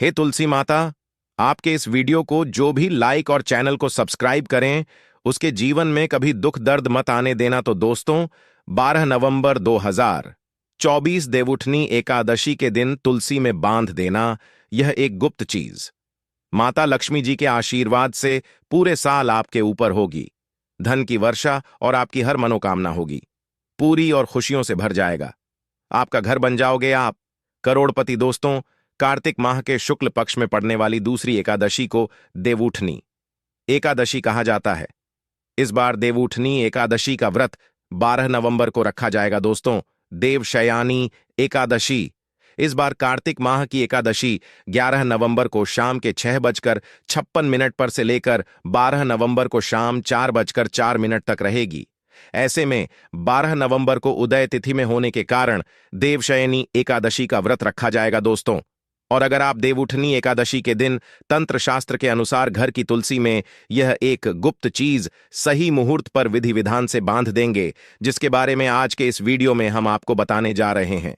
हे तुलसी माता, आपके इस वीडियो को जो भी लाइक और चैनल को सब्सक्राइब करें, उसके जीवन में कभी दुख दर्द मत आने देना। तो दोस्तों, 12 नवंबर 2024 देवउठनी एकादशी के दिन तुलसी में बांध देना, यह एक गुप्त चीज माता लक्ष्मी जी के आशीर्वाद से पूरे साल आपके ऊपर होगी। धन की वर्षा और आपकी हर मनोकामना होगी, पूरी और खुशियों से भर जाएगा। आपका घर बन जाओगे आप करोड़पति। दोस्तों, कार्तिक माह के शुक्ल पक्ष में पड़ने वाली दूसरी एकादशी को देवउठनी एकादशी कहा जाता है। इस बार देवउठनी एकादशी का व्रत 12 नवंबर को रखा जाएगा। दोस्तों, देवशयानी एकादशी इस बार कार्तिक माह की एकादशी 11 नवंबर को शाम के 6:56 पर से लेकर 12 नवंबर को शाम 4:04 तक रहेगी। ऐसे में 12 नवंबर को उदय तिथि में होने के कारण देवशयनी एकादशी का व्रत रखा जाएगा। दोस्तों, और अगर आप देवउठनी एकादशी के दिन तंत्र शास्त्र के अनुसार घर की तुलसी में यह एक गुप्त चीज सही मुहूर्त पर विधि विधान से बांध देंगे, जिसके बारे में आज के इस वीडियो में हम आपको बताने जा रहे हैं।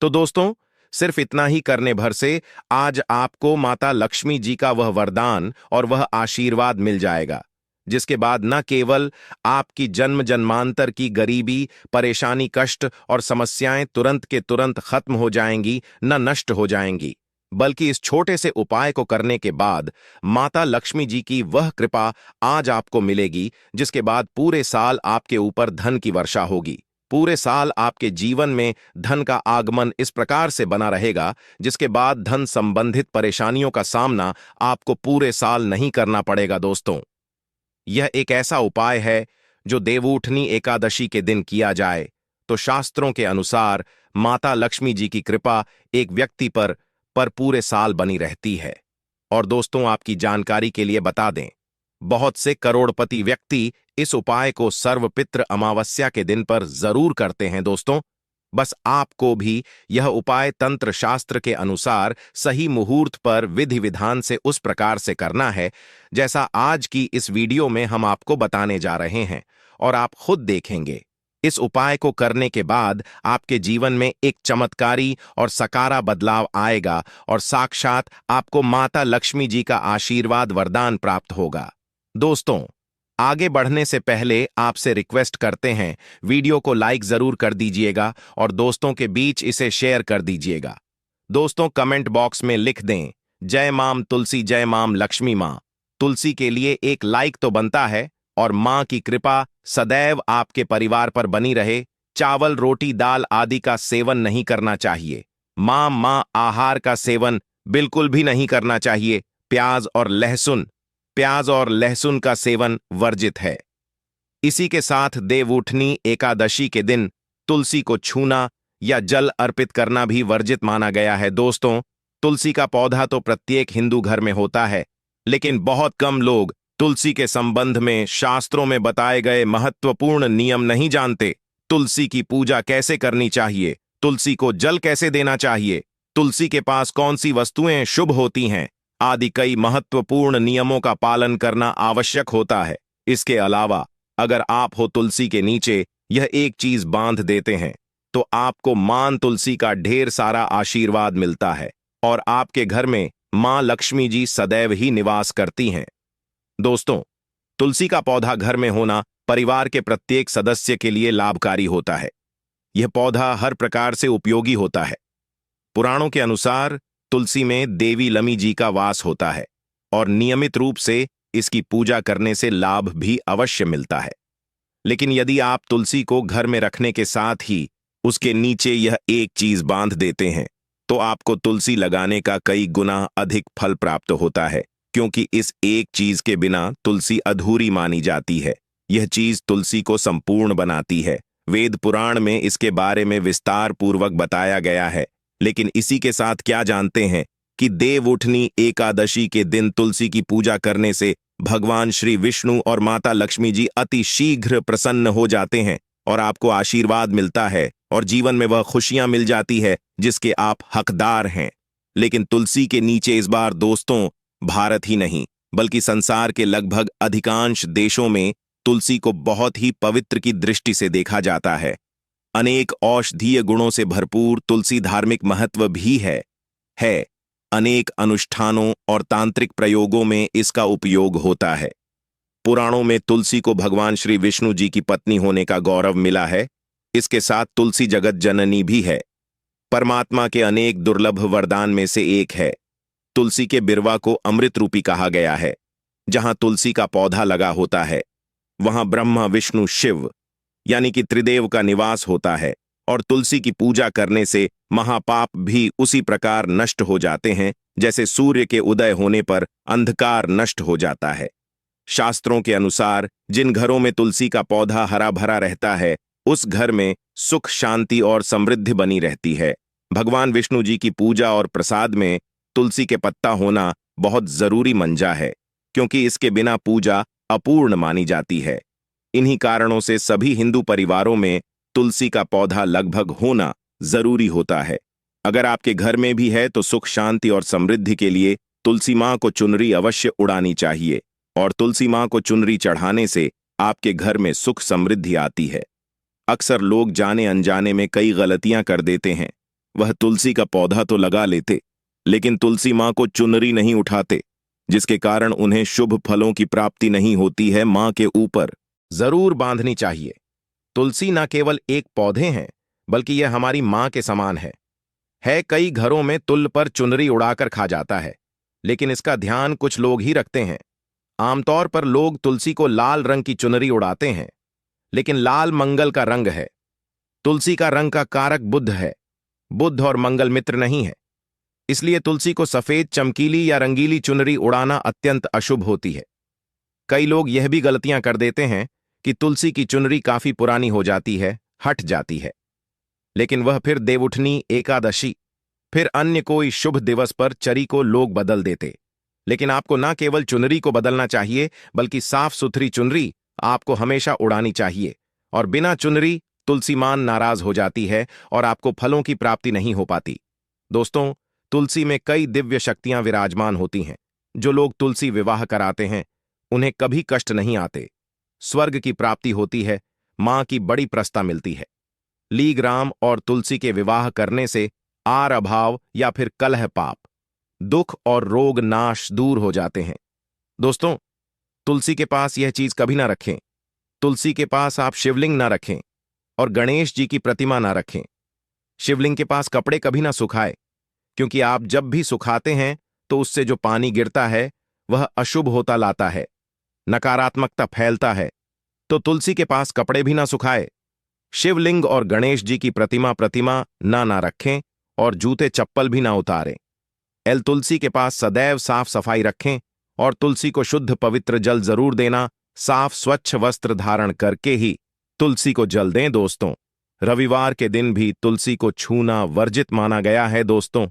तो दोस्तों, सिर्फ इतना ही करने भर से आज आपको माता लक्ष्मी जी का वह वरदान और वह आशीर्वाद मिल जाएगा, जिसके बाद न केवल आपकी जन्म जन्मांतर की गरीबी, परेशानी, कष्ट और समस्याएं तुरंत के तुरंत खत्म हो जाएंगी, न नष्ट हो जाएंगी, बल्कि इस छोटे से उपाय को करने के बाद माता लक्ष्मी जी की वह कृपा आज आपको मिलेगी, जिसके बाद पूरे साल आपके ऊपर धन की वर्षा होगी। पूरे साल आपके जीवन में धन का आगमन इस प्रकार से बना रहेगा, जिसके बाद धन संबंधित परेशानियों का सामना आपको पूरे साल नहीं करना पड़ेगा। दोस्तों, यह एक ऐसा उपाय है जो देवउठनी एकादशी के दिन किया जाए तो शास्त्रों के अनुसार माता लक्ष्मी जी की कृपा एक व्यक्ति पर पूरे साल बनी रहती है। और दोस्तों, आपकी जानकारी के लिए बता दें, बहुत से करोड़पति व्यक्ति इस उपाय को सर्वपित्र अमावस्या के दिन पर जरूर करते हैं। दोस्तों, बस आपको भी यह उपाय तंत्र शास्त्र के अनुसार सही मुहूर्त पर विधि विधान से उस प्रकार से करना है जैसा आज की इस वीडियो में हम आपको बताने जा रहे हैं, और आप खुद देखेंगे इस उपाय को करने के बाद आपके जीवन में एक चमत्कारी और सकारा बदलाव आएगा और साक्षात आपको माता लक्ष्मी जी का आशीर्वाद वरदान प्राप्त होगा। दोस्तों, आगे बढ़ने से पहले आपसे रिक्वेस्ट करते हैं, वीडियो को लाइक जरूर कर दीजिएगा और दोस्तों के बीच इसे शेयर कर दीजिएगा। दोस्तों, कमेंट बॉक्स में लिख दें, जय माम तुलसी, जय माम लक्ष्मी मां। तुलसी के लिए एक लाइक तो बनता है, और मां की कृपा सदैव आपके परिवार पर बनी रहे। चावल, रोटी, दाल आदि का सेवन नहीं करना चाहिए। मां आहार का सेवन बिल्कुल भी नहीं करना चाहिए। प्याज और लहसुन का सेवन वर्जित है। इसी के साथ देवउठनी एकादशी के दिन तुलसी को छूना या जल अर्पित करना भी वर्जित माना गया है। दोस्तों, तुलसी का पौधा तो प्रत्येक हिंदू घर में होता है, लेकिन बहुत कम लोग तुलसी के संबंध में शास्त्रों में बताए गए महत्वपूर्ण नियम नहीं जानते। तुलसी की पूजा कैसे करनी चाहिए, तुलसी को जल कैसे देना चाहिए, तुलसी के पास कौन सी वस्तुएं शुभ होती हैं आदि कई महत्वपूर्ण नियमों का पालन करना आवश्यक होता है। इसके अलावा अगर आप हो तुलसी के नीचे यह एक चीज बांध देते हैं तो आपको मां तुलसी का ढेर सारा आशीर्वाद मिलता है और आपके घर में मां लक्ष्मी जी सदैव ही निवास करती हैं। दोस्तों, तुलसी का पौधा घर में होना परिवार के प्रत्येक सदस्य के लिए लाभकारी होता है। यह पौधा हर प्रकार से उपयोगी होता है। पुराणों के अनुसार तुलसी में देवी लमी जी का वास होता है और नियमित रूप से इसकी पूजा करने से लाभ भी अवश्य मिलता है। लेकिन यदि आप तुलसी को घर में रखने के साथ ही उसके नीचे यह एक चीज बांध देते हैं तो आपको तुलसी लगाने का कई गुना अधिक फल प्राप्त होता है, क्योंकि इस एक चीज के बिना तुलसी अधूरी मानी जाती है। यह चीज तुलसी को संपूर्ण बनाती है। वेद पुराण में इसके बारे में विस्तार पूर्वक बताया गया है। लेकिन इसी के साथ क्या जानते हैं कि देवउठनी एकादशी के दिन तुलसी की पूजा करने से भगवान श्री विष्णु और माता लक्ष्मी जी अति शीघ्र प्रसन्न हो जाते हैं और आपको आशीर्वाद मिलता है और जीवन में वह खुशियां मिल जाती है जिसके आप हकदार हैं। लेकिन तुलसी के नीचे इस बार दोस्तों, भारत ही नहीं बल्कि संसार के लगभग अधिकांश देशों में तुलसी को बहुत ही पवित्र की दृष्टि से देखा जाता है। अनेक औषधीय गुणों से भरपूर तुलसी धार्मिक महत्व भी है। अनेक अनुष्ठानों और तांत्रिक प्रयोगों में इसका उपयोग होता है। पुराणों में तुलसी को भगवान श्री विष्णु जी की पत्नी होने का गौरव मिला है। इसके साथ तुलसी जगत जननी भी है, परमात्मा के अनेक दुर्लभ वरदान में से एक है। तुलसी के बिरवा को अमृत रूपी कहा गया है। जहां तुलसी का पौधा लगा होता है वहां ब्रह्मा विष्णु शिव यानी कि त्रिदेव का निवास होता है, और तुलसी की पूजा करने से महापाप भी उसी प्रकार नष्ट हो जाते हैं जैसे सूर्य के उदय होने पर अंधकार नष्ट हो जाता है। शास्त्रों के अनुसार जिन घरों में तुलसी का पौधा हरा भरा रहता है उस घर में सुख शांति और समृद्धि बनी रहती है। भगवान विष्णु जी की पूजा और प्रसाद में तुलसी के पत्ता होना बहुत जरूरी मंजा है, क्योंकि इसके बिना पूजा अपूर्ण मानी जाती है। इन्हीं कारणों से सभी हिंदू परिवारों में तुलसी का पौधा लगभग होना जरूरी होता है। अगर आपके घर में भी है तो सुख शांति और समृद्धि के लिए तुलसी मां को चुनरी अवश्य उड़ानी चाहिए, और तुलसी मां को चुनरी चढ़ाने से आपके घर में सुख समृद्धि आती है। अक्सर लोग जाने अनजाने में कई गलतियां कर देते हैं। वह तुलसी का पौधा तो लगा लेते लेकिन तुलसी मां को चुनरी नहीं उठाते, जिसके कारण उन्हें शुभ फलों की प्राप्ति नहीं होती है। मां के ऊपर जरूर बांधनी चाहिए। तुलसी न केवल एक पौधे हैं बल्कि यह हमारी मां के समान है। कई घरों में तुल पर चुनरी उड़ाकर खा जाता है, लेकिन इसका ध्यान कुछ लोग ही रखते हैं। आमतौर पर लोग तुलसी को लाल रंग की चुनरी उड़ाते हैं, लेकिन लाल मंगल का रंग है। तुलसी का रंग का कारक बुध है। बुध और मंगल मित्र नहीं है, इसलिए तुलसी को सफेद चमकीली या रंगीली चुनरी उड़ाना अत्यंत अशुभ होती है। कई लोग यह भी गलतियां कर देते हैं कि तुलसी की चुनरी काफी पुरानी हो जाती है, हट जाती है, लेकिन वह फिर देवउठनी, एकादशी, फिर अन्य कोई शुभ दिवस पर चरी को लोग बदल देते। लेकिन आपको न केवल चुनरी को बदलना चाहिए बल्कि साफ सुथरी चुनरी आपको हमेशा उड़ानी चाहिए, और बिना चुनरी तुलसी मान नाराज हो जाती है और आपको फलों की प्राप्ति नहीं हो पाती। दोस्तों, तुलसी में कई दिव्य शक्तियां विराजमान होती हैं। जो लोग तुलसी विवाह कराते हैं उन्हें कभी कष्ट नहीं आते, स्वर्ग की प्राप्ति होती है, मां की बड़ी प्रसन्नता मिलती है। लीग्राम और तुलसी के विवाह करने से आर अभाव या फिर कलह पाप, दुख और रोग नाश दूर हो जाते हैं। दोस्तों, तुलसी के पास यह चीज कभी ना रखें। तुलसी के पास आप शिवलिंग ना रखें और गणेश जी की प्रतिमा ना रखें। शिवलिंग के पास कपड़े कभी ना सुखाए, क्योंकि आप जब भी सुखाते हैं तो उससे जो पानी गिरता है वह अशुभ होता लाता है, नकारात्मकता फैलता है। तो तुलसी के पास कपड़े भी ना सुखाए। शिवलिंग और गणेश जी की प्रतिमा ना रखें और जूते चप्पल भी ना उतारें। तुलसी के पास सदैव साफ सफाई रखें और तुलसी को शुद्ध पवित्र जल जरूर देना। साफ स्वच्छ वस्त्र धारण करके ही तुलसी को जल दें। दोस्तों, रविवार के दिन भी तुलसी को छूना वर्जित माना गया है। दोस्तों,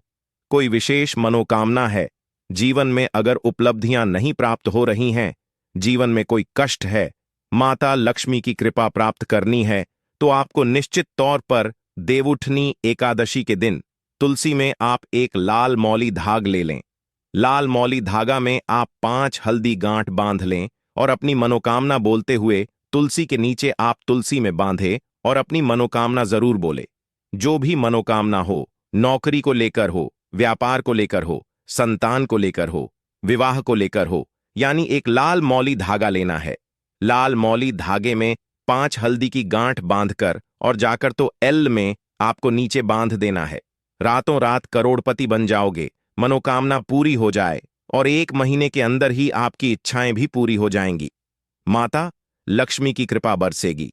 कोई विशेष मनोकामना है, जीवन में अगर उपलब्धियां नहीं प्राप्त हो रही हैं, जीवन में कोई कष्ट है, माता लक्ष्मी की कृपा प्राप्त करनी है, तो आपको निश्चित तौर पर देवउठनी एकादशी के दिन तुलसी में आप एक लाल मौली धाग ले लें। लाल मौली धागा में आप 5 हल्दी गांठ बांध लें और अपनी मनोकामना बोलते हुए तुलसी के नीचे आप तुलसी में बांधे और अपनी मनोकामना जरूर बोले। जो भी मनोकामना हो, नौकरी को लेकर हो, व्यापार को लेकर हो, संतान को लेकर हो, विवाह को लेकर हो, यानी एक लाल मौली धागा लेना है। लाल मौली धागे में 5 हल्दी की गांठ बांधकर और जाकर तो एल में आपको नीचे बांध देना है। रातों रात करोड़पति बन जाओगे, मनोकामना पूरी हो जाए और 1 महीने के अंदर ही आपकी इच्छाएं भी पूरी हो जाएंगी। माता लक्ष्मी की कृपा बरसेगी,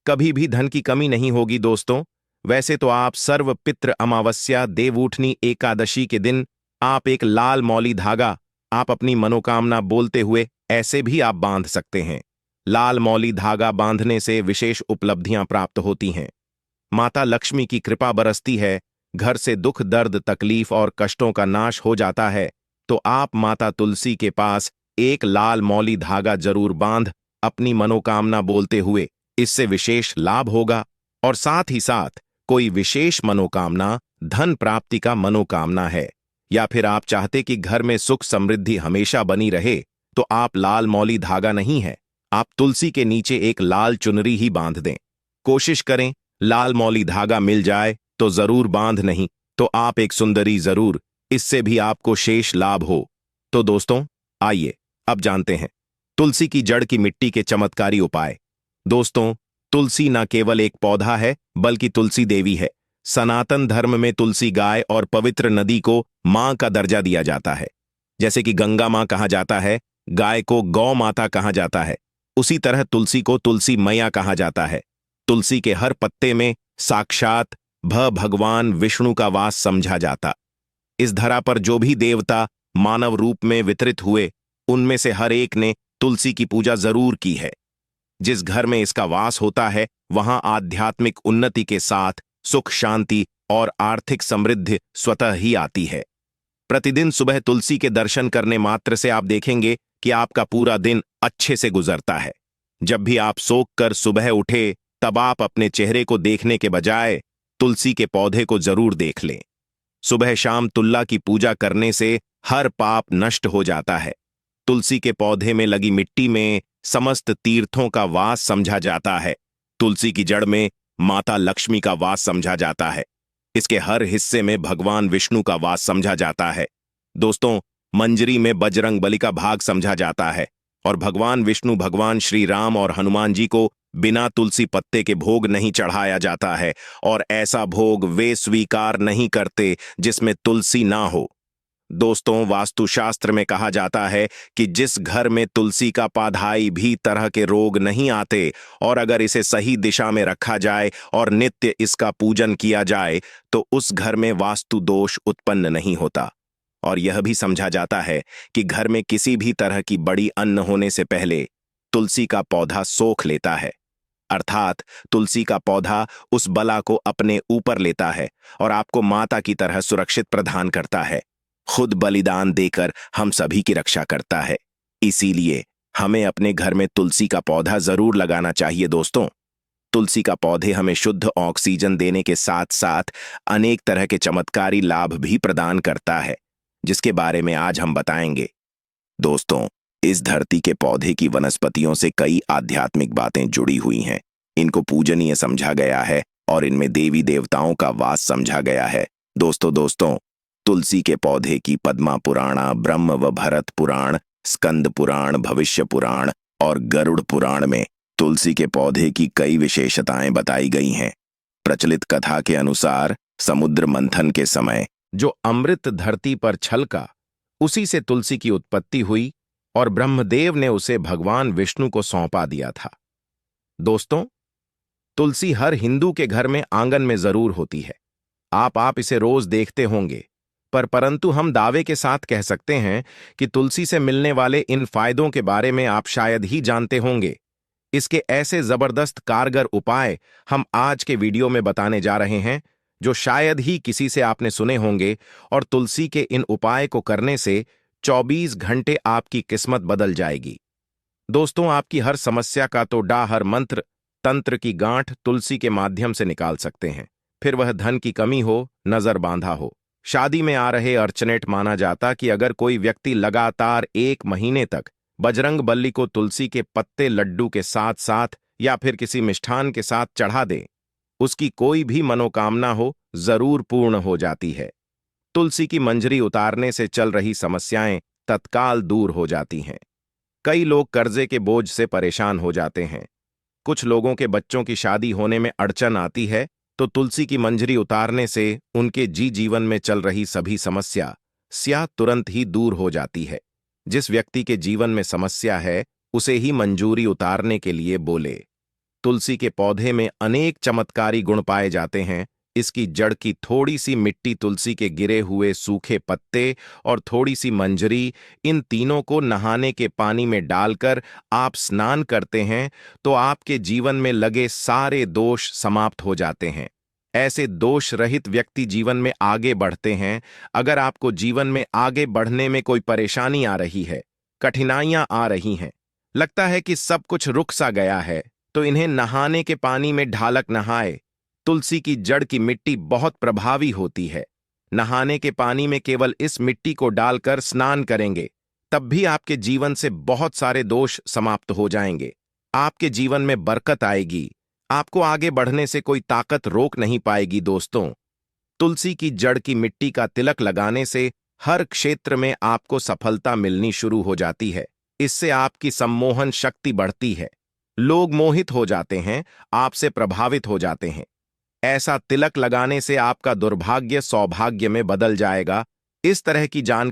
कभी भी धन की कमी नहीं होगी। दोस्तों, वैसे तो आप सर्व पितृ अमावस्या देवउठनी एकादशी के दिन आप एक लाल मौली धागा आप अपनी मनोकामना बोलते हुए ऐसे भी आप बांध सकते हैं। लाल मौली धागा बांधने से विशेष उपलब्धियां प्राप्त होती हैं, माता लक्ष्मी की कृपा बरसती है, घर से दुख दर्द तकलीफ और कष्टों का नाश हो जाता है। तो आप माता तुलसी के पास एक लाल मौली धागा जरूर बांध अपनी मनोकामना बोलते हुए, इससे विशेष लाभ होगा। और साथ ही साथ कोई विशेष मनोकामना, धन प्राप्ति का मनोकामना है, या फिर आप चाहते कि घर में सुख समृद्धि हमेशा बनी रहे, तो आप लाल मौली धागा नहीं है, आप तुलसी के नीचे एक लाल चुनरी ही बांध दें। कोशिश करें लाल मौली धागा मिल जाए तो जरूर बांध, नहीं तो आप एक सुंदरी जरूर इससे भी आपको शेष लाभ हो। तो दोस्तों, आइए अब जानते हैं तुलसी की जड़ की मिट्टी के चमत्कारी उपाय। दोस्तों, तुलसी न केवल एक पौधा है बल्कि तुलसी देवी है। सनातन धर्म में तुलसी गाय और पवित्र नदी को मां का दर्जा दिया जाता है। जैसे कि गंगा मां कहा जाता है, गाय को गौ माता कहा जाता है, उसी तरह तुलसी को तुलसी मैया कहा जाता है। तुलसी के हर पत्ते में साक्षात भगवान विष्णु का वास समझा जाता। इस धरा पर जो भी देवता मानव रूप में वितरित हुए, उनमें से हर एक ने तुलसी की पूजा जरूर की है। जिस घर में इसका वास होता है, वहां आध्यात्मिक उन्नति के साथ सुख, शांति और आर्थिक समृद्धि स्वतः ही आती है। प्रतिदिन सुबह तुलसी के दर्शन करने मात्र से आप देखेंगे कि आपका पूरा दिन अच्छे से गुजरता है। जब भी आप सोख कर सुबह उठे, तब आप अपने चेहरे को देखने के बजाय तुलसी के पौधे को जरूर देख लें। सुबह शाम तुल्ला की पूजा करने से हर पाप नष्ट हो जाता है। तुलसी के पौधे में लगी मिट्टी में समस्त तीर्थों का वास समझा जाता है। तुलसी की जड़ में माता लक्ष्मी का वास समझा जाता है। इसके हर हिस्से में भगवान विष्णु का वास समझा जाता है। दोस्तों, मंजरी में बजरंग बली का भाग समझा जाता है और भगवान विष्णु, भगवान श्री राम और हनुमान जी को बिना तुलसी पत्ते के भोग नहीं चढ़ाया जाता है, और ऐसा भोग वे स्वीकार नहीं करते जिसमें तुलसी ना हो। दोस्तों, वास्तुशास्त्र में कहा जाता है कि जिस घर में तुलसी का पाधाई भी तरह के रोग नहीं आते, और अगर इसे सही दिशा में रखा जाए और नित्य इसका पूजन किया जाए, तो उस घर में वास्तु दोष उत्पन्न नहीं होता। और यह भी समझा जाता है कि घर में किसी भी तरह की बड़ी अन्न होने से पहले तुलसी का पौधा सोख लेता है, अर्थात तुलसी का पौधा उस बला को अपने ऊपर लेता है और आपको माता की तरह सुरक्षित प्रदान करता है। खुद बलिदान देकर हम सभी की रक्षा करता है। इसीलिए हमें अपने घर में तुलसी का पौधा जरूर लगाना चाहिए। दोस्तों, तुलसी का पौधे हमें शुद्ध ऑक्सीजन देने के साथ साथ अनेक तरह के चमत्कारी लाभ भी प्रदान करता है, जिसके बारे में आज हम बताएंगे। दोस्तों, इस धरती के पौधे की वनस्पतियों से कई आध्यात्मिक बातें जुड़ी हुई हैं। इनको पूजनीय समझा गया है और इनमें देवी देवताओं का वास समझा गया है। दोस्तों, तुलसी के पौधे की पद्मा पुराण, ब्रह्म व भरत पुराण, स्कंद पुराण, भविष्य पुराण और गरुड़ पुराण में तुलसी के पौधे की कई विशेषताएं बताई गई हैं। प्रचलित कथा के अनुसार समुद्र मंथन के समय जो अमृत धरती पर छलका, उसी से तुलसी की उत्पत्ति हुई और ब्रह्मदेव ने उसे भगवान विष्णु को सौंपा दिया था। दोस्तों, तुलसी हर हिंदू के घर में आंगन में जरूर होती है। आप इसे रोज देखते होंगे, परंतु हम दावे के साथ कह सकते हैं कि तुलसी से मिलने वाले इन फायदों के बारे में आप शायद ही जानते होंगे। इसके ऐसे जबरदस्त कारगर उपाय हम आज के वीडियो में बताने जा रहे हैं, जो शायद ही किसी से आपने सुने होंगे। और तुलसी के इन उपाय को करने से 24 घंटे आपकी किस्मत बदल जाएगी। दोस्तों, आपकी हर समस्या का तो हर मंत्र तंत्र की गांठ तुलसी के माध्यम से निकाल सकते हैं। फिर वह धन की कमी हो, नजर बांधा हो, शादी में आ रहे अर्चनेट। माना जाता कि अगर कोई व्यक्ति लगातार 1 महीने तक बजरंग बली को तुलसी के पत्ते लड्डू के साथ साथ या फिर किसी मिष्ठान के साथ चढ़ा दे, उसकी कोई भी मनोकामना हो जरूर पूर्ण हो जाती है। तुलसी की मंजरी उतारने से चल रही समस्याएं तत्काल दूर हो जाती हैं। कई लोग कर्जे के बोझ से परेशान हो जाते हैं। कुछ लोगों के बच्चों की शादी होने में अड़चन आती है, तो तुलसी की मंजरी उतारने से उनके जीवन में चल रही सभी समस्या स्या तुरंत ही दूर हो जाती है। जिस व्यक्ति के जीवन में समस्या है, उसे ही मंजूरी उतारने के लिए बोले। तुलसी के पौधे में अनेक चमत्कारी गुण पाए जाते हैं। इसकी जड़ की थोड़ी सी मिट्टी, तुलसी के गिरे हुए सूखे पत्ते और थोड़ी सी मंजरी, इन तीनों को नहाने के पानी में डालकर आप स्नान करते हैं तो आपके जीवन में लगे सारे दोष समाप्त हो जाते हैं। ऐसे दोष रहित व्यक्ति जीवन में आगे बढ़ते हैं। अगर आपको जीवन में आगे बढ़ने में कोई परेशानी आ रही है, कठिनाइयां आ रही हैं, लगता है कि सब कुछ रुक सा गया है, तो इन्हें नहाने के पानी में ढालक नहाए। तुलसी की जड़ की मिट्टी बहुत प्रभावी होती है। नहाने के पानी में केवल इस मिट्टी को डालकर स्नान करेंगे, तब भी आपके जीवन से बहुत सारे दोष समाप्त हो जाएंगे। आपके जीवन में बरकत आएगी। आपको आगे बढ़ने से कोई ताकत रोक नहीं पाएगी। दोस्तों, तुलसी की जड़ की मिट्टी का तिलक लगाने से हर क्षेत्र में आपको सफलता मिलनी शुरू हो जाती है। इससे आपकी सम्मोहन शक्ति बढ़ती है। लोग मोहित हो जाते हैं, आपसे प्रभावित हो जाते हैं। ऐसा तिलक लगाने से आपका दुर्भाग्य सौभाग्य में बदल जाएगा। इस तरह की जान